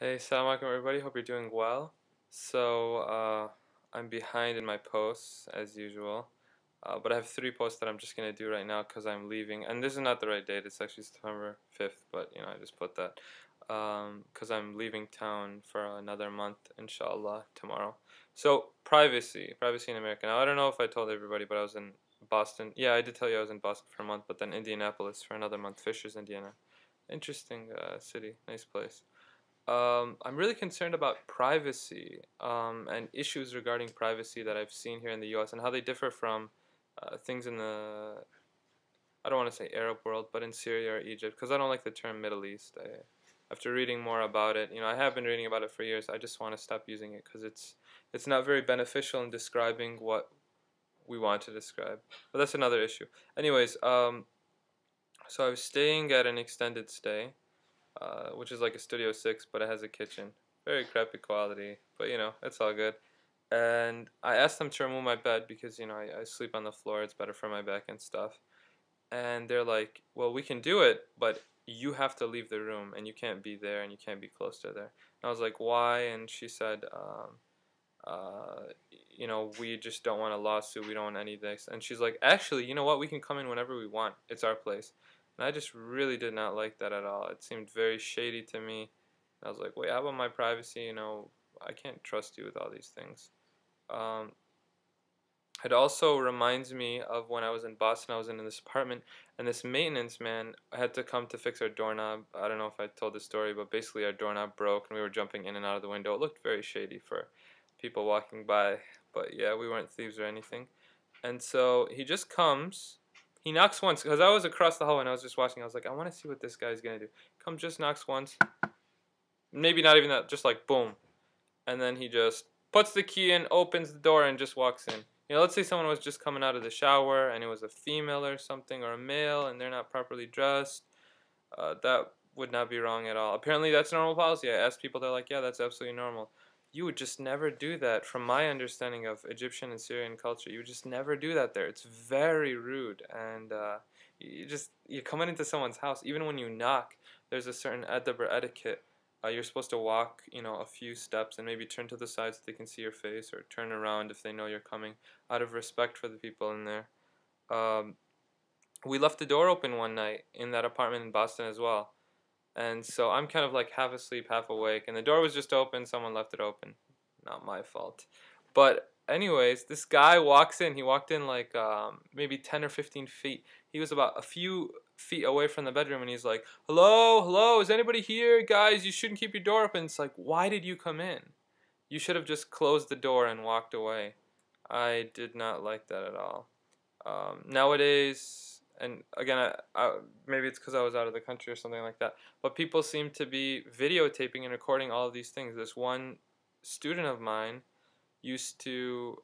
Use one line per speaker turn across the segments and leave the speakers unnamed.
Hey, Assalamu alaikum everybody. Hope you're doing well. I'm behind in my posts as usual, but I have three posts that I'm just gonna do right now because I'm leaving. And this is not the right date. It's actually September 5th, but I just put that because I'm leaving town for another month, inshallah, tomorrow. So privacy in America. Now I don't know if I told everybody, but I was in Boston. Yeah, I did tell you I was in Boston for a month, but then Indianapolis for another month. Fishers, Indiana. Interesting city, nice place. I'm really concerned about privacy and issues regarding privacy that I've seen here in the U.S. and how they differ from things in I don't want to say Arab world, but in Syria or Egypt, because I don't like the term Middle East. After reading more about it, I have been reading about it for years. I just want to stop using it because it's not very beneficial in describing what we want to describe. But that's another issue. Anyways, so I was staying at an extended stay which is like a Studio 6, but it has a kitchen. Very crappy quality, but it's all good. And I asked them to remove my bed because, I sleep on the floor, it's better for my back and stuff. And they're like, well, we can do it, but you have to leave the room and you can't be there and you can't be close to there. And I was like, why? And she said, uh, we just don't want a lawsuit, we don't want any of this. And she's like, actually, you know what? We can come in whenever we want. It's our place. And I just really did not like that at all. It seemed very shady to me. I was like, wait, how about my privacy? I can't trust you with all these things. Um, it also reminds me of when I was in Boston. I was in this apartment, and this maintenance man had to come to fix our doorknob. I don't know if I told the story, but basically our doorknob broke, and we were jumping in and out of the window. It looked very shady for people walking by, but yeah, we weren't thieves or anything. And so he just comes. He knocks once because I was across the hall and I was just watching. I was like, I want to see what this guy's gonna do. Comes, just knocks once, maybe not even that, just like boom, and then he just puts the key in, opens the door, and just walks in. Let's say someone was just coming out of the shower and it was a female or something or a male and they're not properly dressed. That would not be wrong at all. Apparently, that's normal policy. I asked people, they're like, yeah, that's absolutely normal. You would just never do that. From my understanding of Egyptian and Syrian culture, you would just never do that there. It's very rude, and you're coming into someone's house. Even when you knock, there's a certain adab or etiquette. You're supposed to walk, a few steps and maybe turn to the side so they can see your face, or turn around if they know you're coming, out of respect for the people in there. Um, we left the door open one night in that apartment in Boston as well. And so I'm kind of like half asleep, half awake, and the door was just open, someone left it open. Not my fault. But anyways, this guy walks in. He walked in like maybe 10 or 15 feet. He was about a few feet away from the bedroom and he's like, "Hello, hello, is anybody here? Guys, you shouldn't keep your door open." It's like, "Why did you come in? You should have just closed the door and walked away." I did not like that at all. Nowadays, and again, maybe it's because I was out of the country or something like that, but people seem to be videotaping and recording all of these things. This one student of mine used to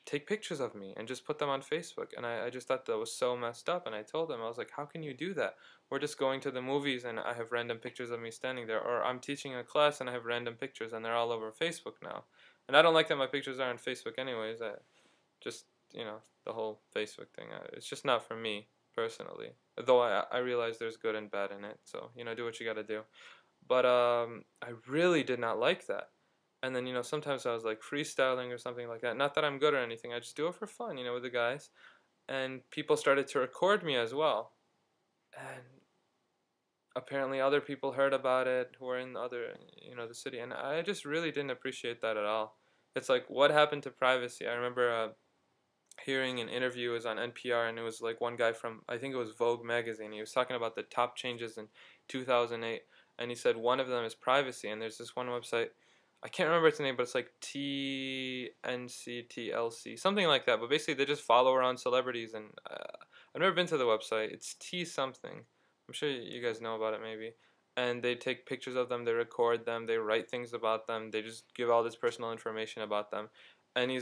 take pictures of me and just put them on Facebook, and I just thought that was so messed up. And I told him, I was like, how can you do that? We're just going to the movies and I have random pictures of me standing there, or I'm teaching a class and I have random pictures and they're all over Facebook now. And I don't like that my pictures are on Facebook anyways. I just, the whole Facebook thing, it's just not for me personally, though I realize there's good and bad in it, so do what you got to do. But I really did not like that. And then sometimes I was like freestyling or something like that. Not that I'm good or anything, I just do it for fun, with the guys. And people started to record me as well. And apparently other people heard about it who were in the city, and I just really didn't appreciate that at all. It's like, what happened to privacy? I remember hearing an interview. It was on NPR, and it was like one guy from, I think it was Vogue magazine. He was talking about the top changes in 2008, and he said one of them is privacy. And there's this one website, I can't remember its name, but it's like TNCTLC, something like that. But basically, they just follow around celebrities, and I've never been to the website. It's T something. I'm sure you guys know about it, maybe. And they take pictures of them, they record them, they write things about them, they just give all this personal information about them. And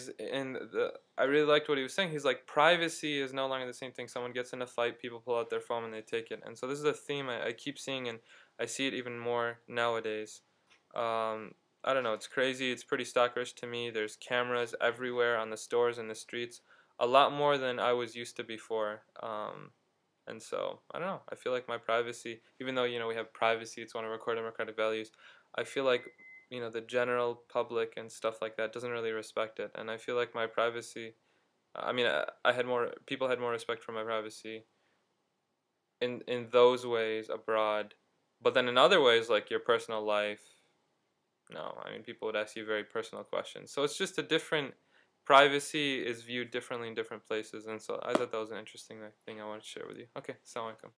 I really liked what he was saying. He's like, privacy is no longer the same thing. Someone gets in a fight, people pull out their phone and they take it. And so this is a theme I keep seeing, and I see it even more nowadays. I don't know, it's crazy. It's pretty stalkerish to me. There's cameras everywhere on the stores and the streets, a lot more than I was used to before. And so, I don't know, I feel like my privacy, even though, we have privacy, it's one of our core democratic values, I feel like, the general public and stuff like that doesn't really respect it. And I feel like my privacy, I mean, I had more, people had more respect for my privacy in those ways abroad. But then in other ways, like your personal life, no, I mean, people would ask you very personal questions. So it's just a different, privacy is viewed differently in different places. And so I thought that was an interesting thing I wanted to share with you. Okay, assalamu alaikum.